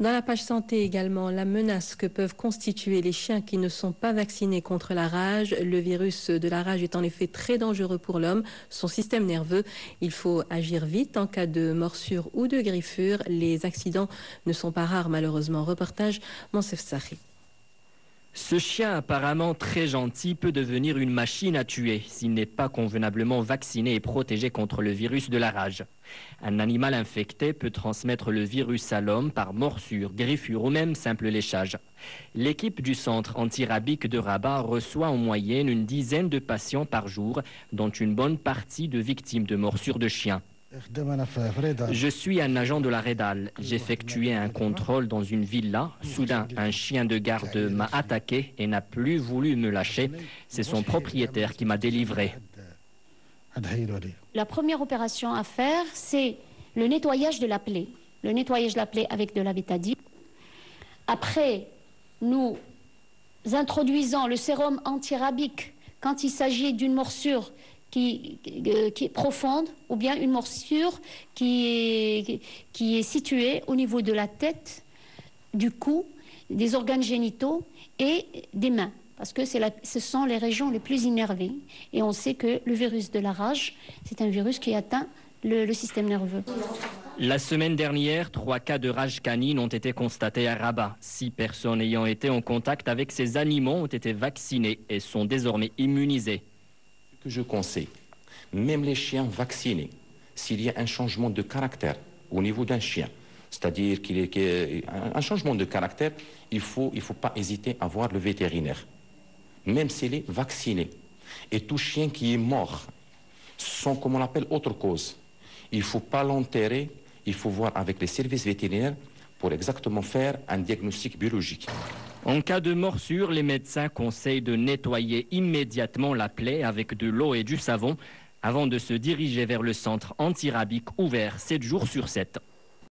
Dans la page santé également, la menace que peuvent constituer les chiens qui ne sont pas vaccinés contre la rage. Le virus de la rage est en effet très dangereux pour l'homme, son système nerveux. Il faut agir vite en cas de morsure ou de griffure. Les accidents ne sont pas rares malheureusement. Reportage Monsef Sahi. Ce chien apparemment très gentil peut devenir une machine à tuer s'il n'est pas convenablement vacciné et protégé contre le virus de la rage. Un animal infecté peut transmettre le virus à l'homme par morsure, griffure ou même simple léchage. L'équipe du centre antirabique de Rabat reçoit en moyenne une dizaine de patients par jour, dont une bonne partie de victimes de morsures de chiens. Je suis un agent de la Redal. J'effectuais un contrôle dans une villa. Soudain, un chien de garde m'a attaqué et n'a plus voulu me lâcher. C'est son propriétaire qui m'a délivré. La première opération à faire, c'est le nettoyage de la plaie. Le nettoyage de la plaie avec de la bétadine. Après, nous introduisons le sérum antirabique quand il s'agit d'une morsure qui est profonde ou bien une morsure qui est située au niveau de la tête, du cou, des organes génitaux et des mains. Parce que ce sont les régions les plus innervées. Et on sait que le virus de la rage, c'est un virus qui atteint le système nerveux. La semaine dernière, 3 cas de rage canine ont été constatés à Rabat. 6 personnes ayant été en contact avec ces animaux ont été vaccinées et sont désormais immunisées. Que je conseille, même les chiens vaccinés, s'il y a un changement de caractère au niveau d'un chien, c'est-à-dire qu'il y a un changement de caractère, il faut pas hésiter à voir le vétérinaire, même s'il est vacciné. Et tout chien qui est mort, sans, comme on l'appelle, autre cause, il ne faut pas l'enterrer, il faut voir avec les services vétérinaires pour exactement faire un diagnostic biologique. En cas de morsure, les médecins conseillent de nettoyer immédiatement la plaie avec de l'eau et du savon avant de se diriger vers le centre antirabique ouvert 7 jours sur 7.